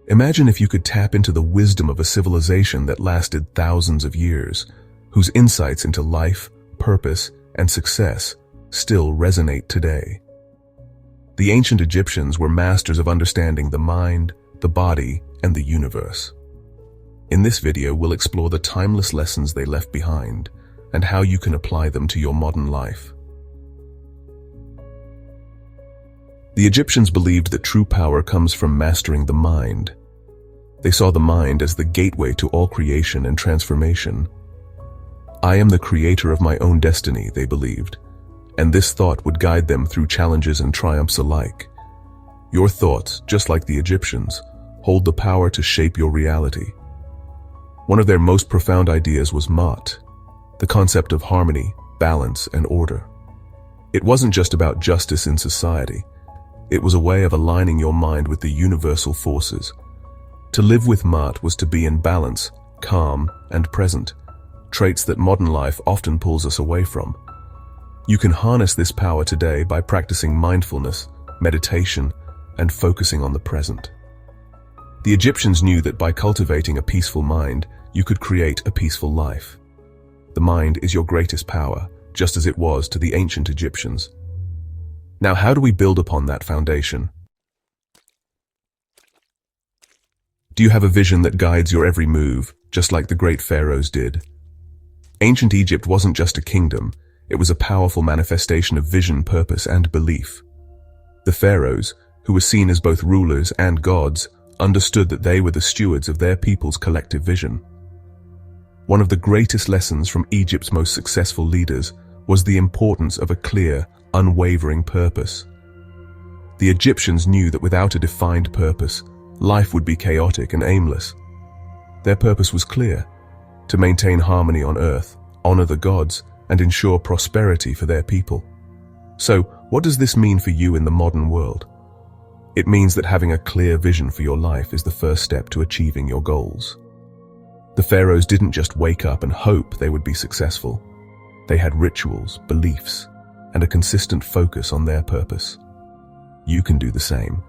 Imagine if you could tap into the wisdom of a civilization that lasted thousands of years, whose insights into life, purpose, and success still resonate today. The ancient Egyptians were masters of understanding the mind, the body, and the universe. In this video, we'll explore the timeless lessons they left behind and how you can apply them to your modern life. The Egyptians believed that true power comes from mastering the mind. They saw the mind as the gateway to all creation and transformation. I am the creator of my own destiny, they believed, and this thought would guide them through challenges and triumphs alike. Your thoughts, just like the Egyptians, hold the power to shape your reality. One of their most profound ideas was Ma'at, the concept of harmony, balance, and order. It wasn't just about justice in society. It was a way of aligning your mind with the universal forces. To live with Ma'at was to be in balance, calm, and present, traits that modern life often pulls us away from. You can harness this power today by practicing mindfulness, meditation, and focusing on the present. The Egyptians knew that by cultivating a peaceful mind, you could create a peaceful life. The mind is your greatest power, just as it was to the ancient Egyptians. Now, how do we build upon that foundation? Do you have a vision that guides your every move, just like the great pharaohs did? Ancient Egypt wasn't just a kingdom, it was a powerful manifestation of vision, purpose, and belief. The pharaohs, who were seen as both rulers and gods, understood that they were the stewards of their people's collective vision. One of the greatest lessons from Egypt's most successful leaders was the importance of a clear, unwavering purpose. The Egyptians knew that without a defined purpose, life would be chaotic and aimless. Their purpose was clear: to maintain harmony on earth, honor the gods, and ensure prosperity for their people. So, what does this mean for you in the modern world? It means that having a clear vision for your life is the first step to achieving your goals. The pharaohs didn't just wake up and hope they would be successful. They had rituals, beliefs, and a consistent focus on their purpose. You can do the same.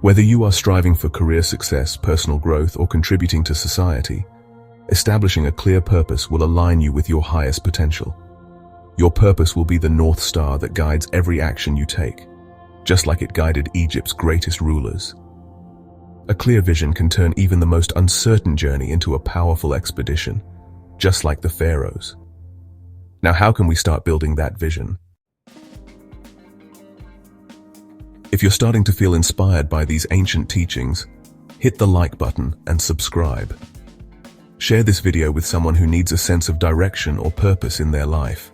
Whether you are striving for career success, personal growth, or contributing to society, establishing a clear purpose will align you with your highest potential. Your purpose will be the North Star that guides every action you take, just like it guided Egypt's greatest rulers. A clear vision can turn even the most uncertain journey into a powerful expedition, just like the pharaohs. Now, how can we start building that vision? If you're starting to feel inspired by these ancient teachings, hit the like button and subscribe. Share this video with someone who needs a sense of direction or purpose in their life.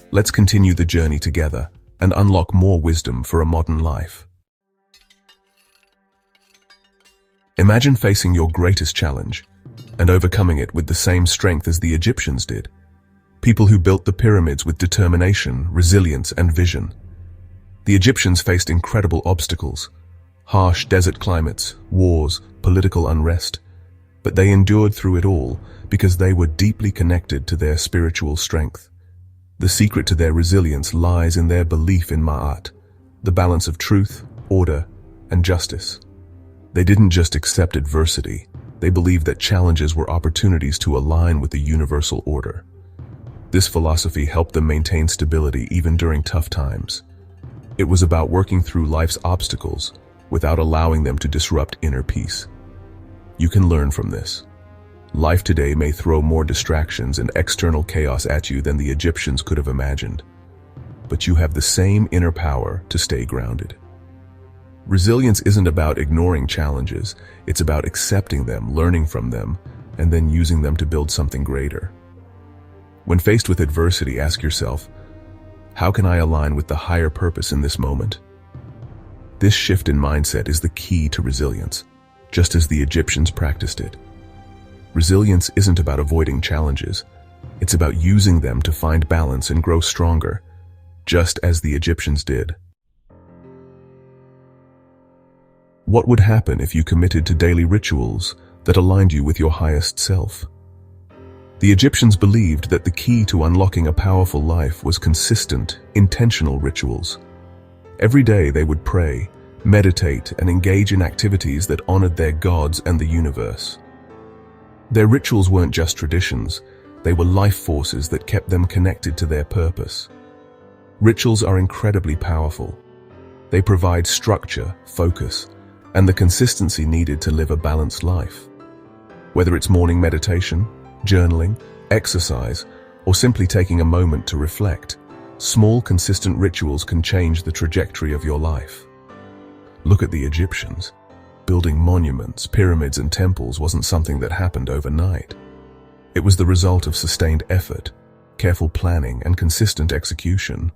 Let's continue the journey together and unlock more wisdom for a modern life. Imagine facing your greatest challenge and overcoming it with the same strength as the Egyptians did. People who built the pyramids with determination, resilience, and vision. The Egyptians faced incredible obstacles: harsh desert climates, wars, political unrest. But they endured through it all because they were deeply connected to their spiritual strength. The secret to their resilience lies in their belief in Ma'at, the balance of truth, order, and justice. They didn't just accept adversity, they believed that challenges were opportunities to align with the universal order. This philosophy helped them maintain stability even during tough times. It was about working through life's obstacles without allowing them to disrupt inner peace. You can learn from this. Life today may throw more distractions and external chaos at you than the Egyptians could have imagined, but you have the same inner power to stay grounded. Resilience isn't about ignoring challenges, it's about accepting them, learning from them, and then using them to build something greater. When faced with adversity, ask yourself, how can I align with the higher purpose in this moment? This shift in mindset is the key to resilience, just as the Egyptians practiced it. Resilience isn't about avoiding challenges, it's about using them to find balance and grow stronger, just as the Egyptians did. What would happen if you committed to daily rituals that aligned you with your highest self? The Egyptians believed that the key to unlocking a powerful life was consistent, intentional rituals. Every day they would pray, meditate, and engage in activities that honored their gods and the universe. Their rituals weren't just traditions, they were life forces that kept them connected to their purpose. Rituals are incredibly powerful. They provide structure, focus, and the consistency needed to live a balanced life. Whether it's morning meditation, journaling, exercise, or simply taking a moment to reflect, small, consistent rituals can change the trajectory of your life. Look at the Egyptians. Building monuments, pyramids, and temples wasn't something that happened overnight. It was the result of sustained effort, careful planning, and consistent execution.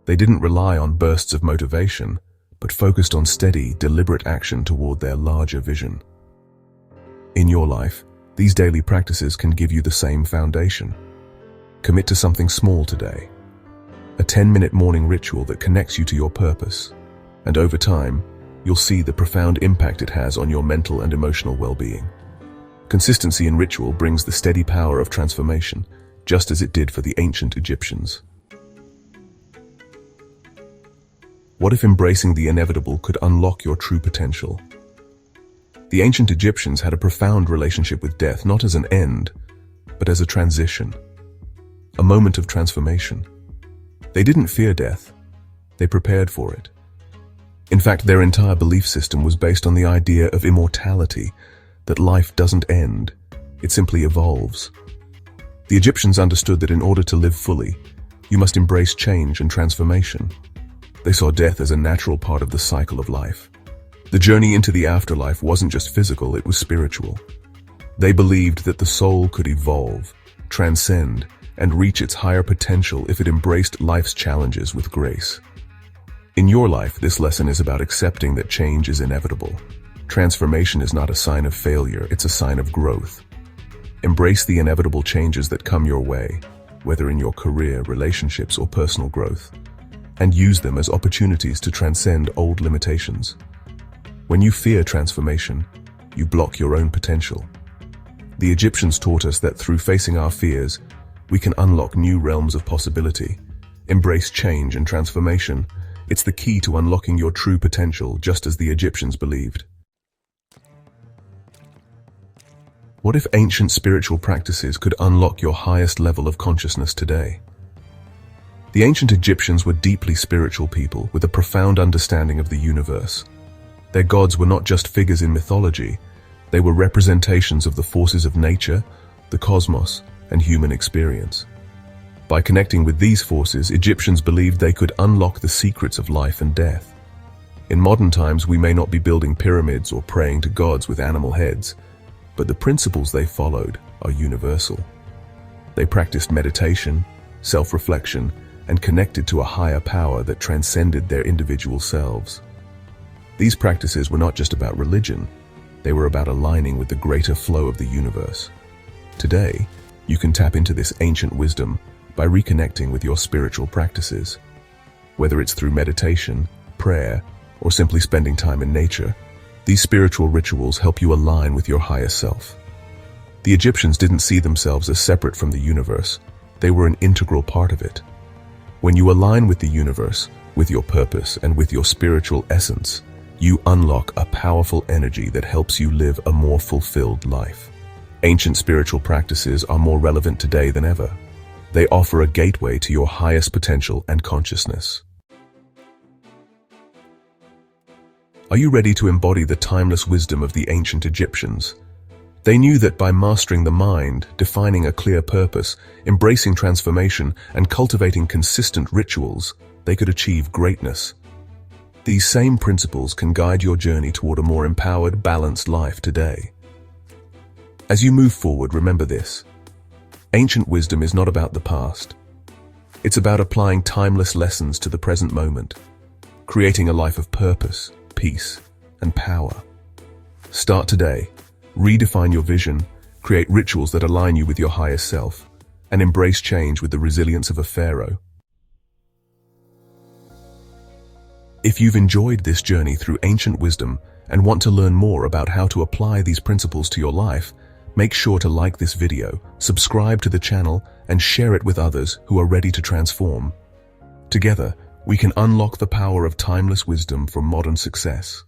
They didn't rely on bursts of motivation, but focused on steady, deliberate action toward their larger vision. In your life, these daily practices can give you the same foundation. Commit to something small today. A 10-minute morning ritual that connects you to your purpose. And over time, you'll see the profound impact it has on your mental and emotional well-being. Consistency in ritual brings the steady power of transformation, just as it did for the ancient Egyptians. What if embracing the inevitable could unlock your true potential? The ancient Egyptians had a profound relationship with death, not as an end, but as a transition, a moment of transformation. They didn't fear death, they prepared for it. In fact, their entire belief system was based on the idea of immortality, that life doesn't end, it simply evolves. The Egyptians understood that in order to live fully, you must embrace change and transformation. They saw death as a natural part of the cycle of life. The journey into the afterlife wasn't just physical, it was spiritual. They believed that the soul could evolve, transcend, and reach its higher potential if it embraced life's challenges with grace. In your life, this lesson is about accepting that change is inevitable. Transformation is not a sign of failure, it's a sign of growth. Embrace the inevitable changes that come your way, whether in your career, relationships, or personal growth, and use them as opportunities to transcend old limitations. When you fear transformation, you block your own potential. The Egyptians taught us that through facing our fears, we can unlock new realms of possibility. Embrace change and transformation. It's the key to unlocking your true potential, just as the Egyptians believed. What if ancient spiritual practices could unlock your highest level of consciousness today? The ancient Egyptians were deeply spiritual people with a profound understanding of the universe. Their gods were not just figures in mythology, they were representations of the forces of nature, the cosmos, and human experience. By connecting with these forces, Egyptians believed they could unlock the secrets of life and death. In modern times, we may not be building pyramids or praying to gods with animal heads, but the principles they followed are universal. They practiced meditation, self-reflection, and connected to a higher power that transcended their individual selves. These practices were not just about religion, they were about aligning with the greater flow of the universe. Today, you can tap into this ancient wisdom by reconnecting with your spiritual practices. Whether it's through meditation, prayer, or simply spending time in nature, these spiritual rituals help you align with your higher self. The Egyptians didn't see themselves as separate from the universe, they were an integral part of it. When you align with the universe, with your purpose, and with your spiritual essence, you unlock a powerful energy that helps you live a more fulfilled life. Ancient spiritual practices are more relevant today than ever. They offer a gateway to your highest potential and consciousness. Are you ready to embody the timeless wisdom of the ancient Egyptians? They knew that by mastering the mind, defining a clear purpose, embracing transformation, and cultivating consistent rituals, they could achieve greatness. These same principles can guide your journey toward a more empowered, balanced life today. As you move forward, remember this. Ancient wisdom is not about the past. It's about applying timeless lessons to the present moment, creating a life of purpose, peace, and power. Start today. Redefine your vision, create rituals that align you with your highest self, and embrace change with the resilience of a pharaoh. If you've enjoyed this journey through ancient wisdom and want to learn more about how to apply these principles to your life, make sure to like this video, subscribe to the channel, and share it with others who are ready to transform. Together, we can unlock the power of timeless wisdom for modern success.